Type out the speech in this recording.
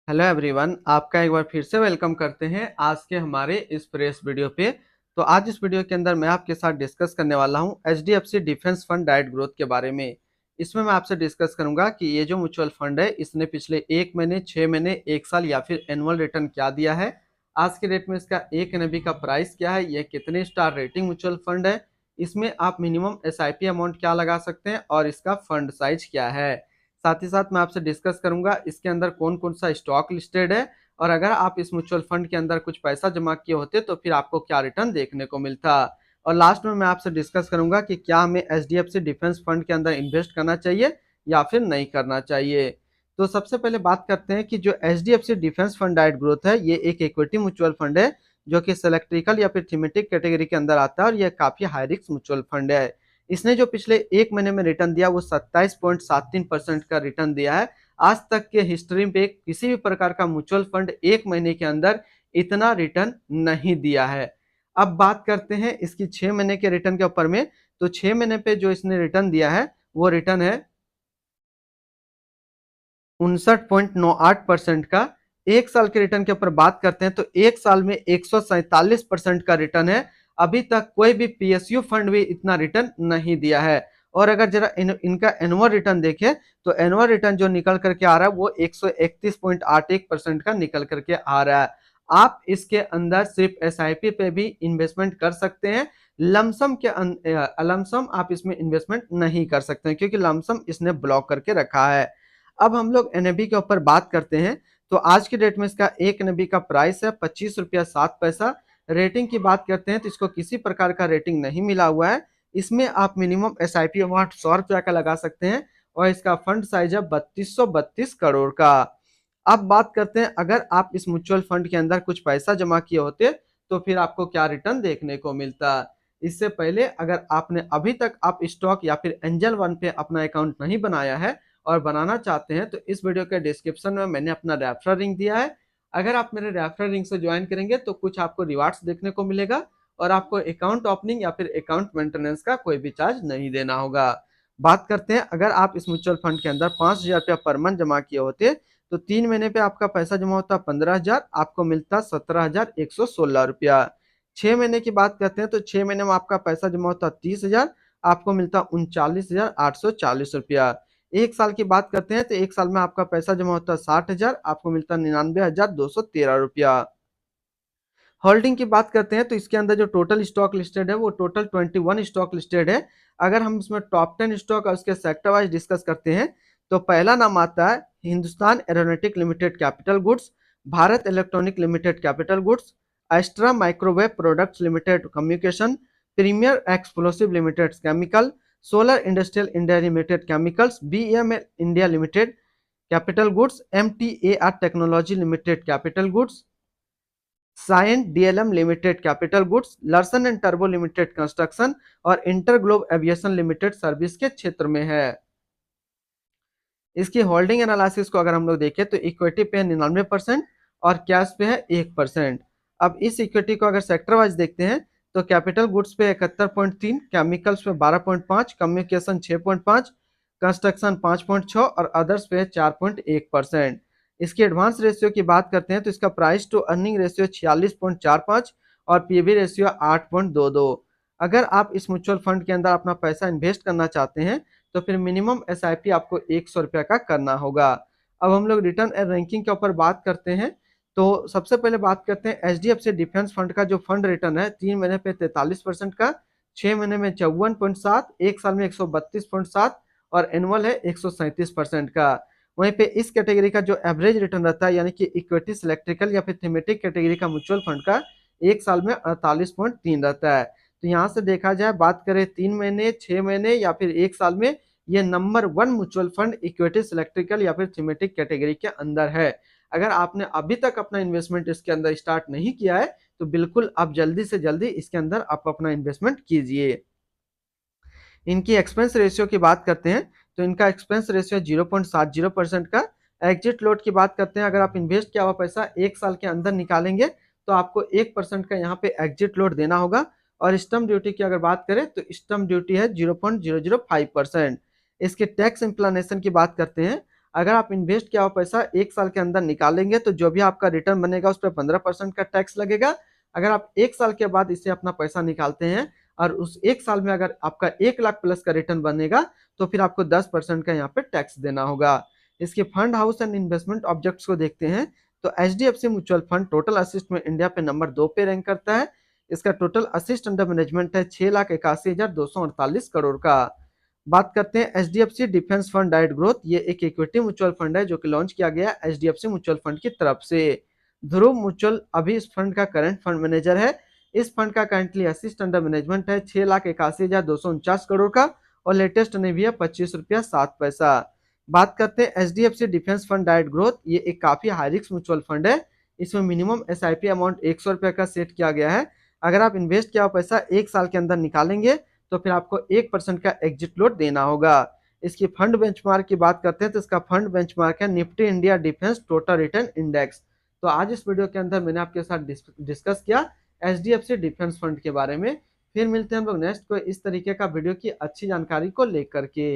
Hello everyone, आपका एक बार फिर से वेलकम करते हैं आज के हमारे इस फ्रेश वीडियो पे। तो आज इस वीडियो के अंदर मैं आपके साथ डिस्कस करने वाला हूं HDFC defence fund diet growth के बारे में। इसमें मैं आपसे डिस्कस करूंगा कि ये जो म्यूचुअल फंड है इसने पिछले 1 महीने, 6 महीने, 1 साल या फिर एनुअल रिटर्न क्या दिया है। आज के डेट में इसका 1 एनएबी का प्राइस क्या है, ये कितने स्टार रेटिंग म्यूचुअल फंड है, इसमें आप मिनिमम एसआईपी अमाउंट क्या लगा सकते हैं और इसका फंड साइज क्या है। साथ ही साथ मैं आपसे डिस्कस करूंगा इसके अंदर कौन कौन सा स्टॉक लिस्टेड है और अगर आप इस म्यूचुअल फंड के अंदर कुछ पैसा जमा किए होते तो फिर आपको क्या रिटर्न देखने को मिलता। और लास्ट में मैं आपसे डिस्कस करूंगा कि क्या हमें एचडीएफसी डिफेंस फंड के अंदर इन्वेस्ट करना चाहिए या फिर नहीं करना चाहिए। तो सबसे पहले बात करते हैं कि जो HDFC defence fund diet growth है ये एक इक्विटी म्यूचुअल फंड है जो कि सेलेक्ट्रिकल या फिर थीमेटिक कैटेगरी के अंदर आता है और यह काफी हाई रिस्क म्यूचुअल फंड है। इसने जो पिछले 1 महीने में रिटर्न दिया वो 27.73% का रिटर्न दिया है। आज तक के हिस्ट्री पे किसी भी प्रकार का म्यूचुअल फंड 1 महीने के अंदर इतना रिटर्न नहीं दिया है। अब बात करते हैं इसकी 6 महीने के रिटर्न के ऊपर में। तो 6 महीने पे जो इसने रिटर्न दिया है वो रिटर्न है 59.98% का। 1 साल के रिटर्न के ऊपर बात करते हैं तो 1 साल में 147% का रिटर्न है। अभी तक कोई भी पीएसयू फंड भी इतना रिटर्न नहीं दिया है। और अगर जरा इनका एनुअल रिटर्न देखें तो एनुअल रिटर्न जो निकल करके आ रहा है वो 131.81% का निकल करके आ रहा है। आप इसके अंदर सिर्फ एसआईपी पे भी इन्वेस्टमेंट कर सकते हैं। लमसम के लमसम आप इसमें इन्वेस्टमेंट नहीं कर सकते हैं क्योंकि लमसम इसने ब्लॉक करके रखा है। अब हम लोग एनएबी के ऊपर बात करते हैं तो आज की डेट में इसका 1 एनएबी का प्राइस है 25 रुपया 7 पैसा। रेटिंग की बात करते हैं तो इसको किसी प्रकार का रेटिंग नहीं मिला हुआ है। इसमें आप मिनिमम एसआईपी अमाउंट 100 रुपया का लगा सकते हैं और इसका फंड साइज है 3232 करोड़ का। अब बात करते हैं अगर आप इस म्यूचुअल फंड के अंदर कुछ पैसा जमा किए होते तो फिर आपको क्या रिटर्न देखने को मिलता। इससे पहले अगर आपने अभी तक आप स्टॉक या फिर एंजल वन पे अपना अकाउंट नहीं बनाया है और बनाना चाहते हैं तो इस वीडियो के डिस्क्रिप्शन में मैंने अपना रेफरल लिंक दिया है। अगर आप मेरे रेफरल लिंक से ज्वाइन करेंगे तो कुछ आपको रिवार्ड्स देखने को मिलेगा और आपको अकाउंट ओपनिंग या फिर अकाउंट मेंटेनेंस का कोई भी चार्ज नहीं देना होगा। बात करते हैं अगर आप इस म्यूचुअल फंड के अंदर 5,000 रुपया पर मंथ जमा किए होते तो 3 महीने पे आपका पैसा जमा होता 15,000, आपको मिलता 17,116 रुपया। 6 महीने की बात करते हैं तो 6 महीने में आपका पैसा जमा होता 30,000, आपको मिलता 39,840 रुपया। 1 साल की बात करते हैं तो 1 साल में आपका पैसा जमा होता 60,000, आपको मिलता 99,213 रुपया। होल्डिंग की बात करते हैं तो इसके अंदर जो टोटल स्टॉक लिस्टेड है वो टोटल 21 स्टॉक लिस्टेड है। अगर हम इसमें टॉप 10 स्टॉक और उसके सेक्टर वाइज डिस्कस करते हैं तो पहला नाम आता है Hindustan aeronautic limited capital goods, Bharat electronic limited capital goods, Astra microwave products limited communication, premier explosive limited chemical, solar industrial India limited chemicals, BML India limited capital goods, MTAR technology limited capital goods, Cyient DLM limited capital goods, Larsen and टर्बो limited construction और InterGlobe aviation limited service के क्षेत्र में है। इसकी holding analysis को अगर हम लोग देखें तो इक्विटी पे है 99% और कैश पे है 1%। अब इस इक्विटी को अगर सेक्टर वाइज देखते हैं तो कैपिटल गुड्स पे 71.3, केमिकल्स पे 12.5, कम्युनिकेशन 6.5, कंस्ट्रक्शन 5.6 और अदर्स पे 4.1%। इसकी एडवांस रेशियो की बात करते हैं तो इसका प्राइस टू अर्निंग रेशियो 46.45 और पीवी रेशियो 8.22। अगर आप इस म्यूचुअल फंड के अंदर अपना पैसा इन्वेस्ट करना चाहते हैं तो फिर मिनिमम एसआईपी आपको 100 रुपया का करना होगा। अब हम लोग रिटर्न एंड रैंकिंग के ऊपर बात करते हैं तो सबसे पहले बात करते हैं एचडीएफसी डिफेंस फंड का जो फंड रिटर्न है 3 महीने पे 43% का, 6 महीने में 54.7, 1 साल में 132.7 और एनुअल है 137% का। वहीं पे इस कैटेगरी का जो एवरेज रिटर्न रहता है यानी कि इक्विटी सिलेक्ट्रिकल या फिर थीमेटिक कैटेगरी का म्यूचुअल फंड का 1 साल में 48.3 रहता है। तो यहाँ से देखा जाए बात करें 3 महीने, 6 महीने या फिर 1 साल में, ये नंबर 1 म्यूचुअल फंड इक्विटी सिलेक्ट्रिकल या फिर थीमेटिक कैटेगरी के अंदर है। अगर आपने अभी तक अपना इन्वेस्टमेंट इसके अंदर स्टार्ट नहीं किया है तो बिल्कुल आप जल्दी से जल्दी इसके अंदर आप अपना इन्वेस्टमेंट कीजिए। इनकी एक्सपेंस रेशियो की बात करते हैं तो इनका एक्सपेंस रेशियो 0.70% का। एग्जिट लोड की बात करते हैं अगर आप इन्वेस्ट किया हुआ पैसा 1 साल के अंदर निकालेंगे तो आपको 1% का यहाँ पे एग्जिट लोड देना होगा। और स्टम्प ड्यूटी की अगर बात करें तो स्टम्प ड्यूटी है 0.005%। इसके टैक्स इम्प्लानेशन की बात करते हैं अगर आप इन्वेस्ट किया हुआ पैसा 1 साल के अंदर निकालेंगे तो जो भी आपका रिटर्न बनेगा उस पे 15% का टैक्स लगेगा। अगर आप 1 साल के बाद इसे अपना पैसा निकालते हैं और उस 1 साल में अगर आपका 1 लाख प्लस का रिटर्न बनेगा तो फिर आपको 10% का यहाँ पे टैक्स देना होगा। इसके fund house and investment objects को देखते हैं तो HDFC mutual fund total assist में इंडिया पे नंबर 2 पे रैंक करता है। इसका टोटल असिस्ट अंडर मैनेजमेंट है 6,81,248 करोड़ का। बात करते हैं HDFC defence fund direct growth. ये एक इक्विटी म्यूचुअल फंड है जो कि लॉन्च किया गया एचडीएफसी म्यूचुअल फंड की तरफ से। ध्रुव म्यूचुअल अभी इस फंड का करंट फंड मैनेजर है। इस फंड का करंटली असिस्ट अंडर मैनेजमेंट है 6,81,249 करोड़ का और लेटेस्ट भी है 25 रुपया 7 पैसा। बात करते हैं HDFC defence fund direct growth. ये एक काफी हाई रिस्क म्यूचुअल फंड है। इसमें मिनिमम एसआईपी अमाउंट 100 रुपये का सेट किया गया है। अगर आप इन्वेस्ट किया हुआ पैसा 1 साल के अंदर निकालेंगे तो फिर आपको 1% का एग्जिट लोड देना होगा। इसकी फंड बेंचमार्क की बात करते हैं तो इसका फंड बेंचमार्क है Nifty India defence total return index. तो आज इस वीडियो के अंदर मैंने आपके साथ डिस्कस किया एचडीएफसी डिफेंस फंड के बारे में। फिर मिलते हैं हम लोग नेक्स्ट को इस तरीके का वीडियो की अच्छी जानकारी को लेकर के।